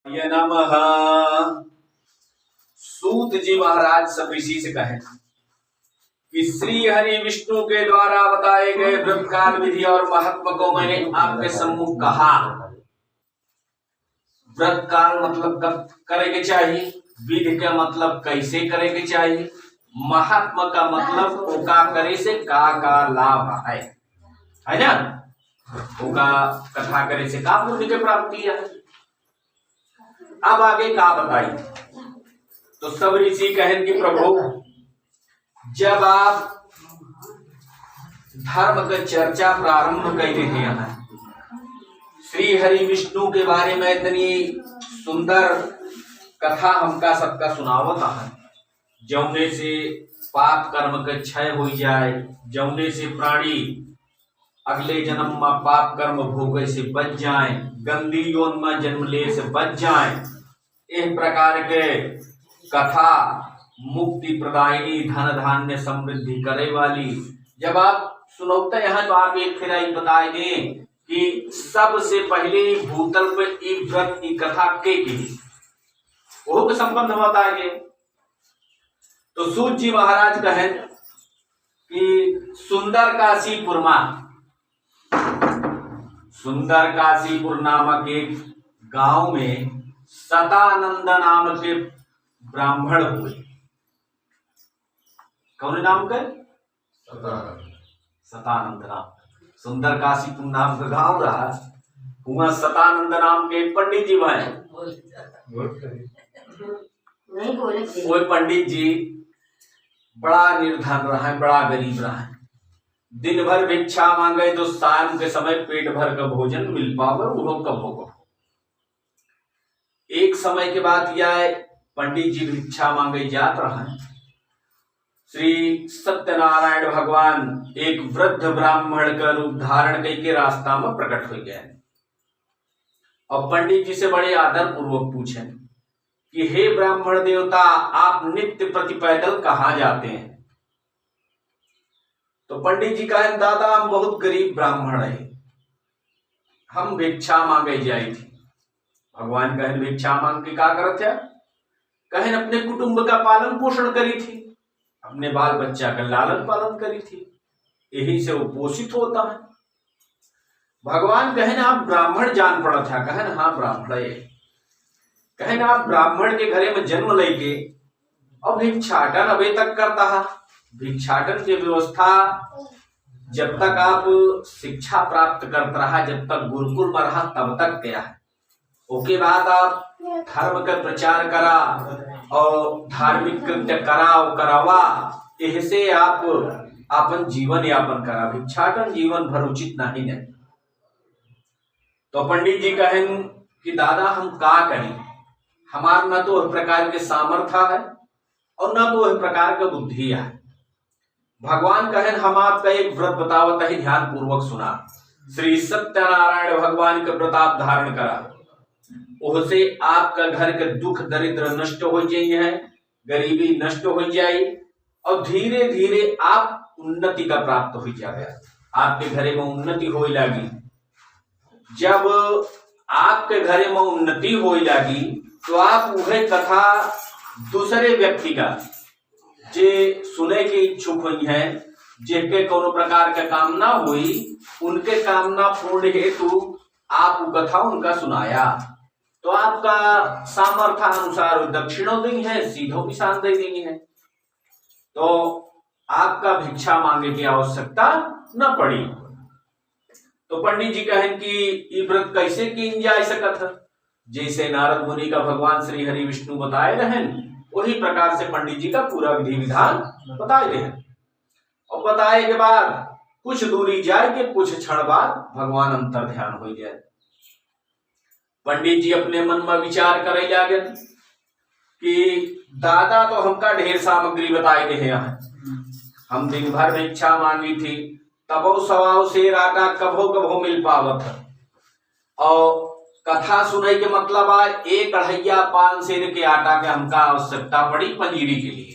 ये नमः। सूत जी महाराज सब ऋषि से कहे कि श्री हरि विष्णु के द्वारा बताए गए व्रत काल विधि और महत्व को मैंने आपके सम्मुख कहा। व्रत काल मतलब कब करे के चाहिए, विधि का मतलब कैसे करे के चाहिए, महात्मा का मतलब ओका करे से का लाभ है ना। ओका कथा करे से का पुण्य की प्राप्ति है। अब आगे का बताइए। तो सब ऋषि कहें कि प्रभु जब आप धर्म की चर्चा प्रारंभ कर देते हैं, श्री हरि विष्णु के बारे में इतनी सुंदर कथा हमका सबका सुनावता है, जौने से पाप कर्म का क्षय हो जाए, जौने से प्राणी अगले जन्म में पाप कर्म भोगे से बच जाए, गंदी योन में जन्म ले से बच जाए। इस प्रकार के कथा मुक्ति प्रदायिनी, धन धान्य समृद्धि करे वाली जब आप सुनौते हैं तो आप एक फिर बताए दें कि सबसे पहले भूतल पे व्रत की कथा के वो के संबंध बताए। तो सूत जी महाराज कहें कि सुंदर काशीपुर नामक एक गांव में सतानंद नाम के ब्राह्मण हुए। कौन नाम के? सतानंद नाम। सुंदर काशीपुर नाम का गांव रहा, वहां सतानंद नाम के पंडित जी भाई। वो पंडित जी बड़ा निर्धन रहा, बड़ा गरीब रहा। दिन भर भिक्षा मांगे तो शाम के समय पेट भर का भोजन मिल पावे, वो कब होगा। एक समय के बाद यह पंडित जी भिक्षा मांगे जात रहा। श्री सत्यनारायण भगवान एक वृद्ध ब्राह्मण का रूप धारण करके रास्ता में प्रकट हो गए और पंडित जी से बड़े आदर पूर्वक पूछे कि हे ब्राह्मण देवता, आप नित्य प्रति पैदल कहाँ जाते हैं? तो पंडित जी कहे, दादा हम बहुत गरीब ब्राह्मण है, हम भिक्षा मांगे जाई थी। भगवान कहें भिक्षा मांग के क्या करत है? कहें अपने कुटुंब का पालन पोषण करी थी, अपने बाल बच्चा का लालन पालन करी थी, यही से वो पोषित होता है। भगवान कहें आप ब्राह्मण जान पड़ा था? कहें हाँ ब्राह्मण है। कहें आप ब्राह्मण के घरे में जन्म लेके और भिक्षाटन अभी तक करता है। भिक्षाटन की व्यवस्था जब तक आप शिक्षा प्राप्त करता रहा, जब तक गुरुकुल में रहा तब तक क्या है। उसके बाद आप धर्म का प्रचार करा और धार्मिक कृत्य करावा, इससे आप अपन जीवन यापन करा। भिक्षाटन जीवन भर उचित नहीं है। तो पंडित जी कहें कि दादा हम का करें, हमार न तो इस प्रकार के सामर्थ्य है और न तो इस प्रकार का बुद्धि है। भगवान कहें हम आपका एक व्रत बतावत है, ध्यान पूर्वक सुना। श्री सत्यनारायण भगवान का प्रताप धारण करा, उससे आपका घर के दुख दरिद्र नष्ट हो जाए, गरीबी नष्ट हो जाए और धीरे धीरे आप उन्नति का प्राप्त हो जाए। आपके घरे में उन्नति हो लगी। जब आपके घरे में उन्नति हो लगी तो आप वह कथा दूसरे व्यक्ति का जे सुने की इच्छुक हुई है, जिनके कोनो प्रकार का कामना हुई, उनके कामना पूर्ण हेतु आप वो कथा उनका सुनाया। तो आपका सामर्थ्य अनुसार दक्षिणों देंगे है, सीधो किसान दे देंगे है, तो आपका भिक्षा मांगे की आवश्यकता न पड़ी। तो पंडित जी कहें कि ये व्रत कैसे किया जा सकता है? जैसे नारद मुनि का भगवान श्री हरि विष्णु बताए रहे, वही प्रकार से पंडित जी का पूरा विधि विधान बताए रहे। और बताए के बाद कुछ दूरी जाए के कुछ क्षण बाद भगवान अंतर ध्यान हो जाए। पंडित जी अपने मन में विचार करे जागे कि दादा तो हमका ढेर सामग्री बताए गए हैं, हम दिन भर भिक्षा मांगी थी, तबो सवाओ शेर आटा कभो कभो मिल पावत है। और कथा सुने के मतलब आ एक अढ़ैया 5 शेर के आटा के हमका आवश्यकता पड़ी पंजीरी के लिए।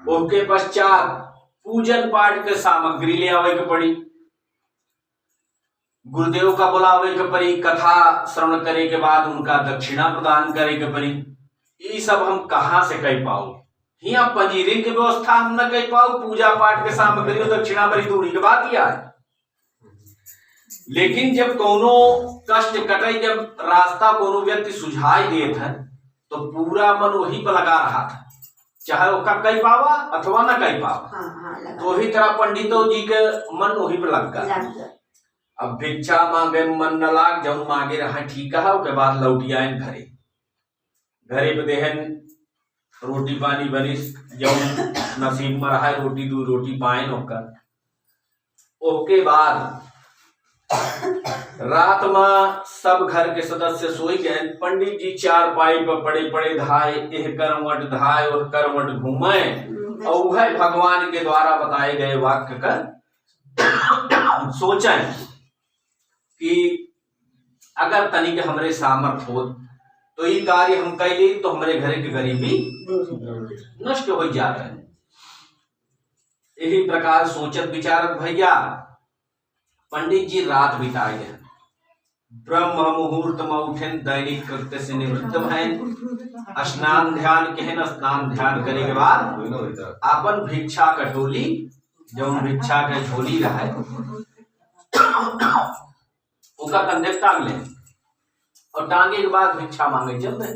उसके पश्चात पूजन पाठ के सामग्री ले आवे के पड़ी। गुरुदेव का बुलावे के परी, कथा श्रवण करे के बाद उनका दक्षिणा प्रदान करे के परी। ये सब हम कहाँ से कह पाओ, यहाँ पंजीरी की व्यवस्था हम न कह पाओ, पूजा पाठ के सामग्री और दक्षिणा बड़ी दूरी की बात ही है। लेकिन जब कोनो कष्ट कटे, जब रास्ता कोनो व्यक्ति सुझाई देत है तो पूरा मन वही पर लगा रहा था, चाहे उसका कह पावा अथवा न कह पावा। तो वही तरह पंडितों जी के मन वही पर लग गया। अब भिक्षा मांगे मन न लाग, जब मांगे रहा ठीक है, उसके बाद लौटी आए घरे। घरे पे देहन रोटी पानी बनी, जब नसीब में रहा रोटी दू रोटी पाए होकर। ओके बाद रात में सब घर के सदस्य सोई गए। पंडित जी चार पाई पर पड़े पड़े धाए, एह करवट धाए और करवट घूमे, और वह भगवान के द्वारा बताए गए वाक्य कर सोचें कि अगर तनिक हमरे सामर्थ हो तो ये कार्य हम कैली तो हमारे घर की गरीबी नष्ट हो जा रहे हैं। यही प्रकार सोचत विचारत भैया पंडित जी रात बिताए गए। ब्रह्म मुहूर्त में उठेन, दैनिक कृत्य से निवृत्त भैन, स्नान ध्यान कहन, स्नान ध्यान करे के बाद अपन भिक्षा कटोली, जब भिक्षा के झोली रहा उसका कंधे टांग ले, और टांगे के बाद भिक्षा मांगे चल रहे।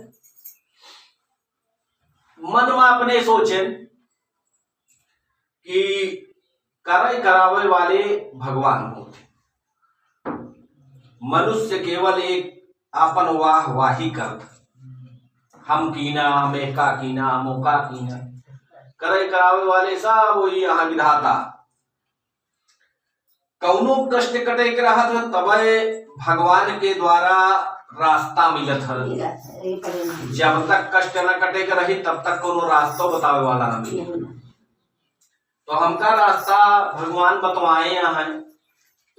मन में अपने सोचे कि कराई करावे वाले भगवान होते, मनुष्य केवल एक आपन वाही करत, हम कीना, हम एका कीना, हम ओका कीना, कराई करावे वाले सब वही यहाँ विधाता। कौनो कष्ट कटे के रहा था तबे भगवान के द्वारा रास्ता मिलत है। जब तक कष्ट न कटे के रही तब तक कोनो रास्ता बतावे वाला न मिले। तो हमका रास्ता भगवान बतवाए हैं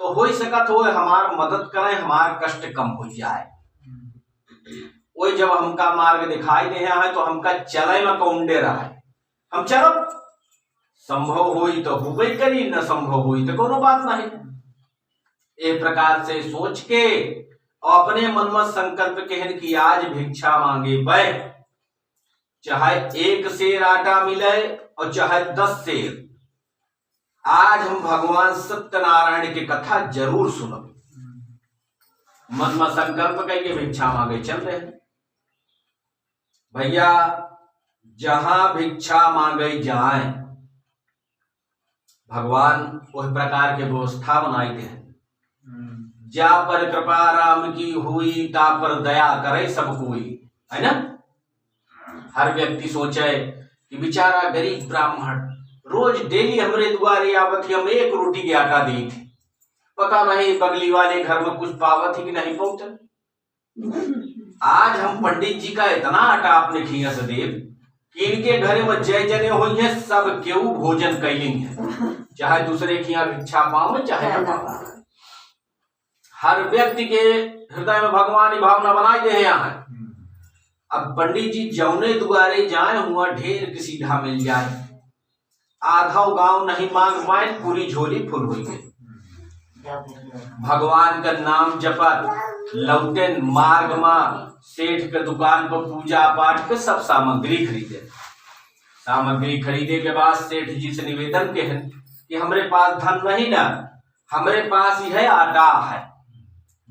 तो हो सकत हो हमार मदद करें, हमार कष्ट कम हो जाए। वही जब हमका मार्ग दिखाई दे है तो हमका चले में कौंडे रहा है, हम चलब, संभव हुई तो हो गई करी, न संभव हुई तो कोनो बात नहीं। एक प्रकार से सोच के और अपने मन में संकल्प कहन कि आज भिक्षा मांगे बै, चाहे 1 सेर आटा मिले और चाहे 10 सेर, आज हम भगवान सत्यनारायण की कथा जरूर सुनो। मन में संकल्प करके भिक्षा मांगे चल रहे। भैया जहां भिक्षा मांगे जाए भगवान उस प्रकार के व्यवस्था बनाई दे। जा पर कृपा राम की हुई, ता पर दया करे सब कोई, है ना। हर व्यक्ति सोचे कि बेचारा गरीब ब्राह्मण रोज डेली हमरे द्वारे आवत ही, हम 1 रोटी के आटा दी थी, पता नहीं बगली वाले घर में कुछ पावत ही कि नहीं पहुंचे। आज हम पंडित जी का इतना आटा अपने खिया से देव कि इनके घरे में जय जने हुई है, सब केहू भोजन कैलेंगे, चाहे दूसरे खिया भिक्षा पाओ चाहे न पाओ। हर व्यक्ति के हृदय में भगवान की भावना बनाई दे यहाँ है। अब पंडित जी जौने द्वारे जाए हुआ ढेर की सीधा मिल जाए, आधा गांव नहीं मांग पाए, पूरी झोली फुल हुई गई। भगवान का नाम जपत लौटन मार्ग में सेठ के दुकान पर पूजा पाठ के सब सामग्री खरीदे। सामग्री खरीदे के बाद सेठ जी से निवेदन के हैं कि हमारे पास धन नहीं ना, हमारे पास यह आटा है,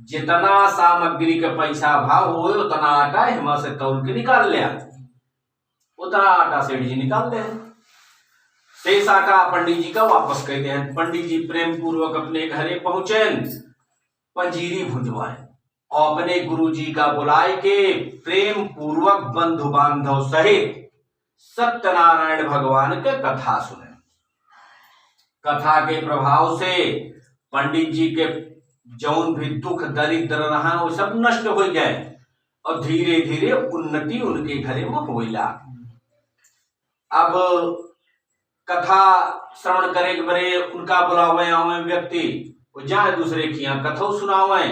जितना सामग्री का पैसा भाव हो उतना आटा हिमा से तौल के निकाल ले। उतना आटा सेठ जी निकाल ले, शेष आटा पंडित जी का वापस कहते हैं। पंडित जी प्रेम पूर्वक अपने घरे पहुंचे, पंजीरी भुजवाए और अपने गुरु जी का बुलाए के प्रेम पूर्वक बंधु बांधव सहित सत्यनारायण भगवान के कथा सुने। कथा के प्रभाव से पंडित जी के जौन भी दुख दरिद्र रहा वो सब नष्ट हो गए और धीरे धीरे उन्नति उनके घरे में होइला। अब कथा श्रवण करे के बरे उनका बुलावे आवे व्यक्ति वो जाए दूसरे की यहाँ कथो सुनावे,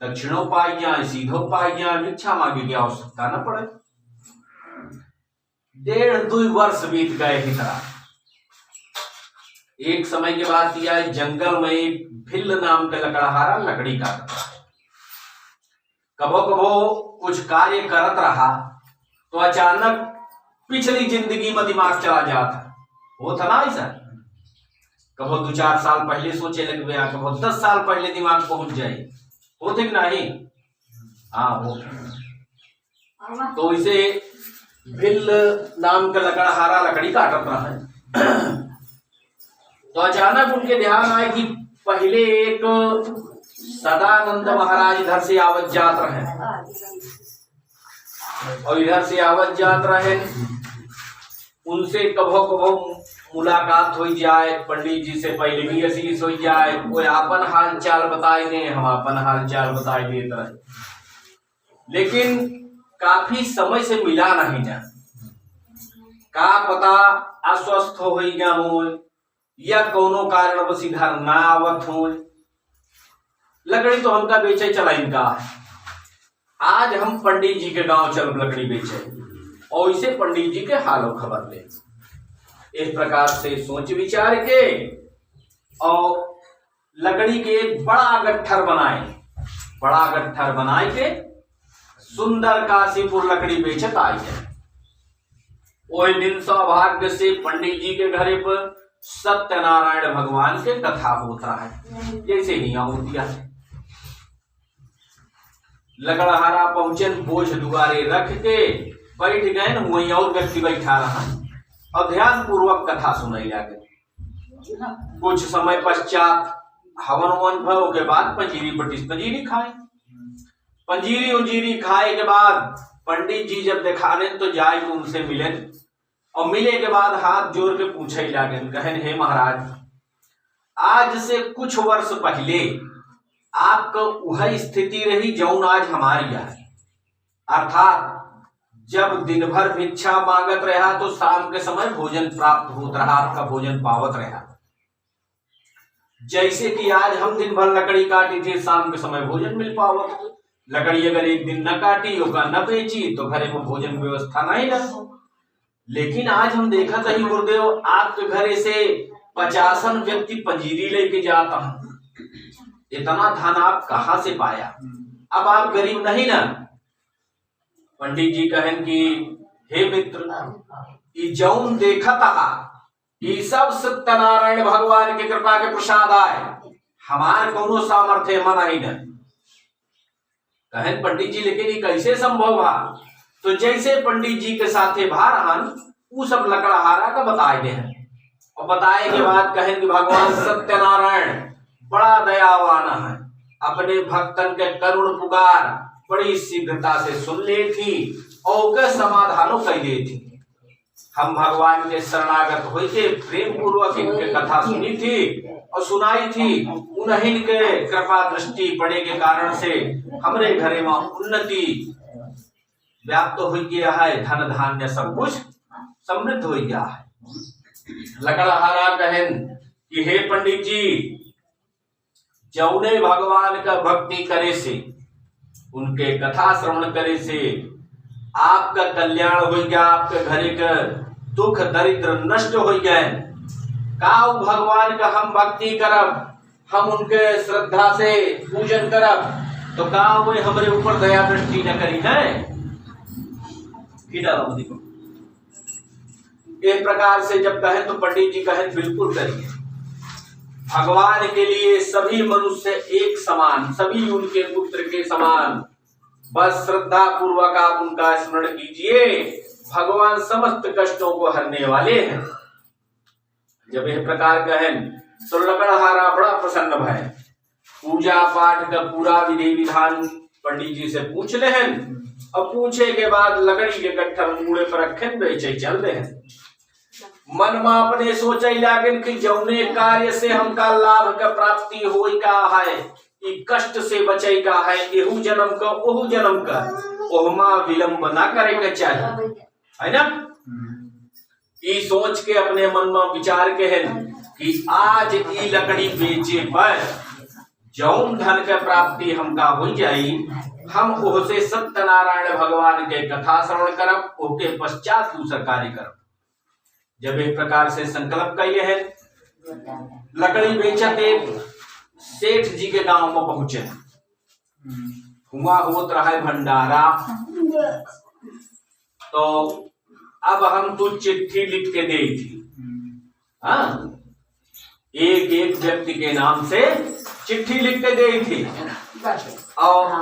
दक्षिणों पाई जाए, सीधो पाई जाए, भिक्षा मांगे की आवश्यकता न पड़े। 1.5-2 वर्ष बीत गए ही तरह एक समय के बाद यह जंगल में एक भिल्ल नाम का लकड़हारा लकड़ी काटता है। कभो कभो कुछ कार्य करत रहा तो अचानक पिछली जिंदगी में दिमाग चला जाता। वो था ना ऐसा, कभो 2-4 साल पहले सोचे लग गया, कभो 10 साल पहले दिमाग पहुंच जाए, होते कि नहीं? हाँ हो। तो इसे भिल्ल नाम का लकड़हारा लकड़ी काटत रहा है। तो अचानक उनके ध्यान आए कि पहले एक सदानंद महाराज इधर से आवत जात रहे, और इधर से आवत जात रहे, उनसे कभो कभो मुलाकात हो जाए, पंडित जी से पहले भी असीस हो जाए, कोई अपन हाल चाल बताए दे, हम अपन हाल चाल बताए देते रहे। लेकिन काफी समय से मिला नहीं जा, का पता अस्वस्थ हो गया हो या कोनो कारण बस इधर ना आवत हो। लकड़ी तो हमका बेचे चला इनका। आज हम पंडित जी के गांव चल लकड़ी बेचे और इसे पंडित जी के हालों खबर ले। इस प्रकार से सोच विचार के और लकड़ी के एक बड़ा गट्ठर बनाए के सुंदर काशीपुर लकड़ी बेचत आई है। वही दिन सौभाग्य से पंडित जी के घरे पर सत्यनारायण भगवान के कथा होता है, जैसे ही होती है। लकड़हारा पहुंचन, बोझ दुआरे रख के बैठ गए, वहीं और व्यक्ति बैठा रहा और ध्यान पूर्वक कथा सुनाई लगे। कुछ समय पश्चात हवन वन भव के बाद पंजीरी खाए। पंजीरी उंजीरी खाए के बाद पंडित जी जब दिखाने तो जाए तो उनसे मिले, और मिले के बाद हाथ जोड़ के पूछे लागे, कहें हे महाराज, आज से कुछ वर्ष पहले आपका वह स्थिति रही जौन आज हमारी है। अर्थात जब दिन भर भिक्षा मांगत रहा तो शाम के समय भोजन प्राप्त होता रहा, आपका भोजन पावत रहा। जैसे कि आज हम दिन भर लकड़ी काटी थी, शाम के समय भोजन मिल पावत। लकड़ी अगर एक दिन न काटी होगा न बेची तो घरे में भोजन व्यवस्था नहीं रहा। लेकिन आज हम देखा था ही गुरुदेव, आपके घरे से 50 व्यक्ति पंजीरी लेके जाता हूं, इतना धन आप कहां से पाया? अब आप गरीब नहीं ना? पंडित जी कहें कि हे मित्र, जौन देखा था ये सब सत्यनारायण भगवान की कृपा के प्रसाद आए, हमार कोनो सामर्थ्य मन ही न। कहें पंडित जी लेकिन ये कैसे संभव हुआ? तो जैसे पंडित जी के साथे भारहन वो सब लकड़हारा का बताए दे हैं, और बताए के बाद कहें कि भगवान सत्यनारायण बड़ा दयावान है, अपने भक्तन के करुण पुकार बड़ी शीघ्रता से सुन ले थी और के समाधानों कर दे थी। हम भगवान के शरणागत होके प्रेम पूर्वक इनके कथा सुनी थी और सुनाई थी। उन्हीं के कृपा दृष्टि पड़े के कारण से हमरे घरे में उन्नति व्याप्त हो गया है, धन धान्य सब कुछ समृद्ध हो गया है। लकड़हारा कहें कि हे पंडित जी, जौने भगवान का भक्ति करे से, उनके कथा श्रवण करे से आपका कल्याण हो गया, आपके घरे का दुख दरिद्र नष्ट हो गए। का भगवान का हम भक्ति करब, हम उनके श्रद्धा से पूजन करब, तो का वो हमारे ऊपर दया दृष्टि न करी है? इस प्रकार से जब कहें तो पंडित जी कहें बिल्कुल करिए। भगवान के लिए सभी मनुष्य एक समान, सभी उनके पुत्र के समान, बस श्रद्धा पूर्वक आप उनका स्मरण कीजिए, भगवान समस्त कष्टों को हरने वाले हैं। जब इस प्रकार कहें तो लकड़हारा बड़ा प्रसन्न भय। पूजा पाठ का पूरा विधि विधान पंडित जी से पूछ ले हैं, और पूछे के बाद लकड़ी के गट्ठर मूड़े पर रखें बेचे चल रहे हैं। मन में अपने सोचे लागन कि जौने कार्य से हमका लाभ का प्राप्ति होई का है, ई कष्ट से बचे का है, एहू जन्म का ओहू जन्म का, ओहमा विलंब ना करे के चाहिए, है ना? ई सोच के अपने मन में विचार के हैं कि आज ई लकड़ी बेचे पर जौन धन के प्राप्ति हमका हो जाई, हम ओसे सत्यनारायण भगवान के कथा श्रवण करब, ओके पश्चात दूसरा कार्य करब। जब एक प्रकार से संकल्प कैले हैं, लकड़ी बेचत एक सेठ जी के गांव में पहुंचे। हुआ होत रहा है भंडारा। तो अब हम तो चिट्ठी लिख के दे थी, हाँ, एक एक व्यक्ति के नाम से चिट्ठी लिख के दे थी। और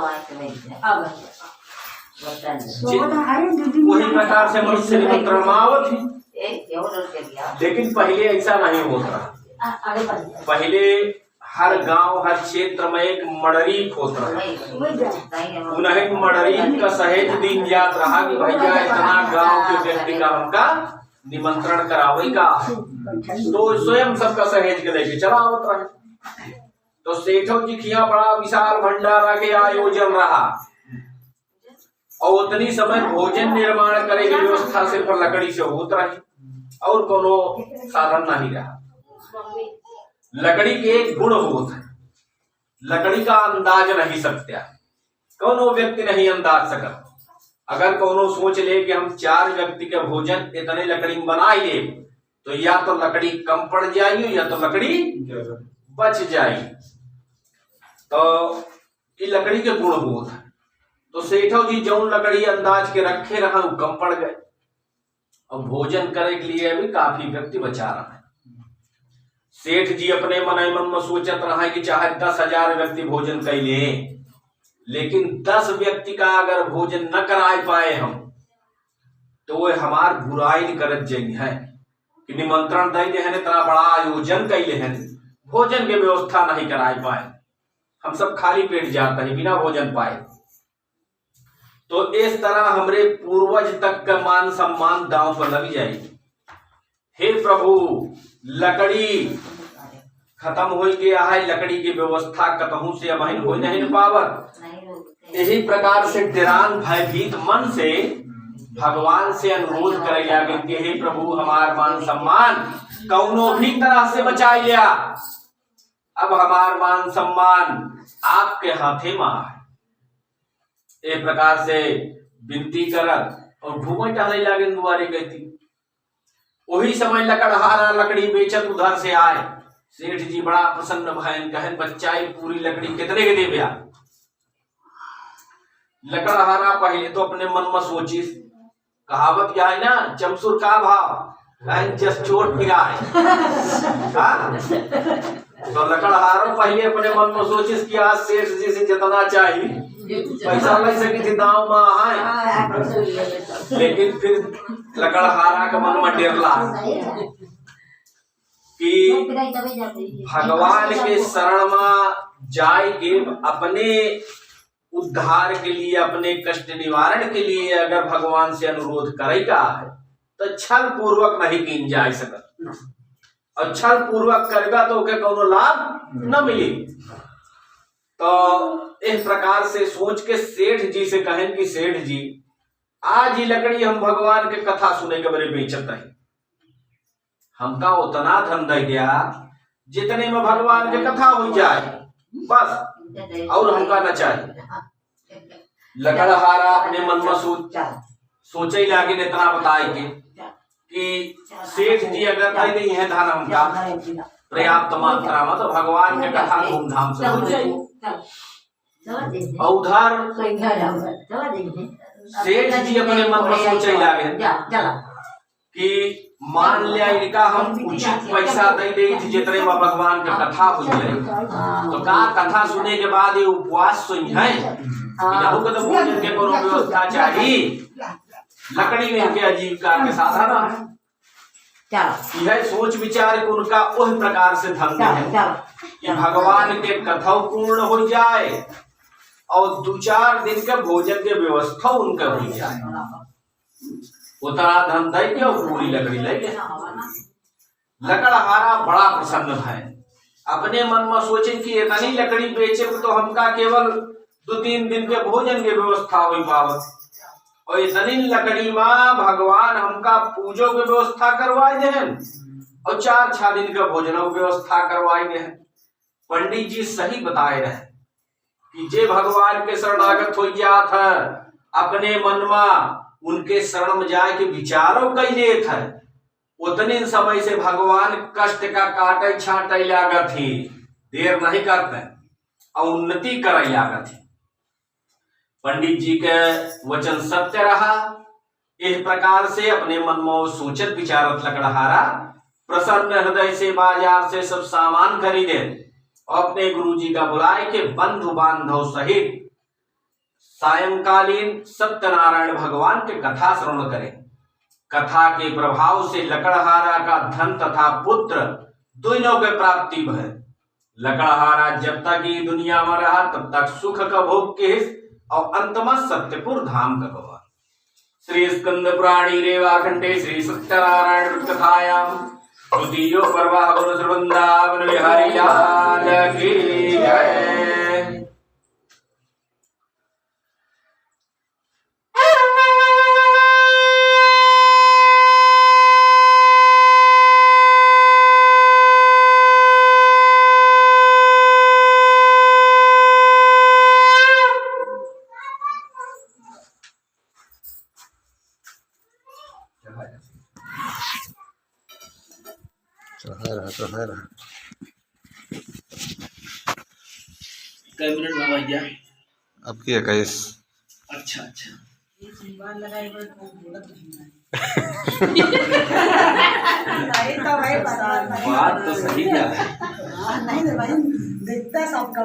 वही प्रकार से मनुष्य निमंत्रण आवत थी। लेकिन पहले ऐसा नहीं होता। पहले हर गांव हर क्षेत्र में एक मड़री होता है। उन्हें मड़री का सहेज दिन याद रहा कि भैया इतना गांव के व्यक्ति का हमका निमंत्रण करावे का, तो स्वयं सबका सहेज के लेके चला होता है। तो सेठों जी किया बड़ा विशाल भंडारा के आयोजन रहा और उतनी समय भोजन निर्माण करे की व्यवस्था सिर्फ लकड़ी से होत रही और कोनो साधन नहीं रहा। लकड़ी के एक गुण होता है, लकड़ी का अंदाज नहीं सकता, कोनो व्यक्ति नहीं अंदाज सकता। अगर कोनो सोच ले कि हम 4 व्यक्ति के भोजन इतने लकड़ी में बनाइए, तो या तो लकड़ी कम पड़ जाएगी या तो लकड़ी बच जाएगी। तो ये लकड़ी के गुण होता है। तो सेठो जी जो लकड़ी अंदाज के रखे रहा वो कम पड़ गए और भोजन करे के लिए भी काफी व्यक्ति बचा रहा है। सेठ जी अपने मन में सोचत रहा है कि चाहे 10,000 व्यक्ति भोजन कर ले, लेकिन 10 व्यक्ति का अगर भोजन न करा पाए हम, तो वो हमार बुराई करत जाएंगे है कि निमंत्रण दे हैं, इतना बड़ा आयोजन कैले हैं, भोजन की व्यवस्था नहीं करा पाए, हम सब खाली पेट जाते हैं बिना भोजन पाए। तो इस तरह हमरे पूर्वज तक का मान सम्मान दांव पर लग जाएगी। हे प्रभु, लकड़ी खत्म हो गया है, लकड़ी की व्यवस्था कतहू से अब हो नहीं पावत। यही प्रकार से तिरान भयभीत मन से भगवान से अनुरोध करे जागे कि हे प्रभु, हमार मान सम्मान कौनो भी तरह से बचा लिया, अब हमार मान सम्मान आपके हाथे में है। एक प्रकार से विनती करत और घूमे टहले लागे दुआरे कहती। वही समय लकड़हारा लकड़ी बेचत उधर से आए। सेठ जी बड़ा प्रसन्न भयन कहन, बच्चा पूरी लकड़ी कितने के देवे? लकड़हारा पहले तो अपने मन में सोची, कहावत क्या है ना, चमसुर का भाव जस चोट पिराए। तो लकड़हारा पहले अपने मन में सोचिस कि आज सेठ जी से जितना चाहिए पैसा लग सकी थी दाव में है, लेकिन फिर लकड़हारा का मन में डेरला कि भगवान के शरण में जाए के अपने उद्धार के लिए, अपने कष्ट निवारण के लिए अगर भगवान से अनुरोध करेगा है तो छल पूर्वक नहीं किन जा सकता, और छल पूर्वक करेगा तो क्या कोनो लाभ न मिले। तो इस प्रकार से सोच के सेठ जी से कहें कि सेठ जी, आज ही लकड़ी हम भगवान के कथा सुने के बड़े बेचत है, हमका उतना धन दे दिया जितने में भगवान के कथा हो जाए बस, और हमका न चाहिए। लकड़हारा अपने मन में सोचे लागे इतना बताए कि सेठ जी अगर दे नहीं है धन हमका पर्याप्त मात्रा में, तो भगवान के कथा धूमधाम से हो जाए। उधर सेठ जी अपने मन में सोचे लागे कि मान लिया इनका हम उचित पैसा दे दे जितने में भगवान का कथा हो जाए, तो का कथा सुने के बाद ये उपवास सुन है तो भोजन के कोनो व्यवस्था चाहिए, लकड़ी में के आजीविका के साधन यह सोच विचार के उनका उस प्रकार से धन है कि भगवान के कथा पूर्ण हो जाए और 2-4 दिन के भोजन के व्यवस्था उनका हो जाए। उतना धन दे के और पूरी लकड़ी लेके लकड़हारा बड़ा प्रसन्न है। अपने मन में सोचे कि इतनी लकड़ी बेचे तो हमका केवल 2-3 दिन के भोजन के व्यवस्था हो पावत, और इतनी लकड़ी में भगवान हमका पूजो के व्यवस्था करवाए दे और 4-6 दिन का भोजन व्यवस्था करवाए दे। पंडित जी सही बताए रहे कि जे भगवान के शरणागत हो जात है, अपने मन में उनके शरण में जाए के विचारों कैले थे, उतने समय से भगवान कष्ट का काटे छाटे लागत ही, देर नहीं करते और उन्नति कर लागत ही। पंडित जी के वचन सत्य रहा। इस प्रकार से अपने मन में सोचत विचारत लकड़हारा प्रसन्न हृदय से बाजार से सब सामान खरीदे और अपने गुरुजी का बुलाए के बंधु बांधव सहित सायंकालीन सत्यनारायण भगवान के कथा श्रवण करें। कथा के प्रभाव से लकड़हारा का धन तथा पुत्र दोनों के प्राप्ति भय। लकड़हारा जब तक ये दुनिया में रहा तब तक सुख का भोग के और अंतमा सत्यपुर धाम का गवा। श्री स्कंद पुराणी रेवा खंडे श्री सत्यनारायण कथायाम द्वितीयो पर्वा गुरु वृंदावन बिहारी लाल की जय। चढ़ा रहा कई मिनट में भैया अब की 21। अच्छा अच्छा बात तो सही है। नहीं भाई देखता सबका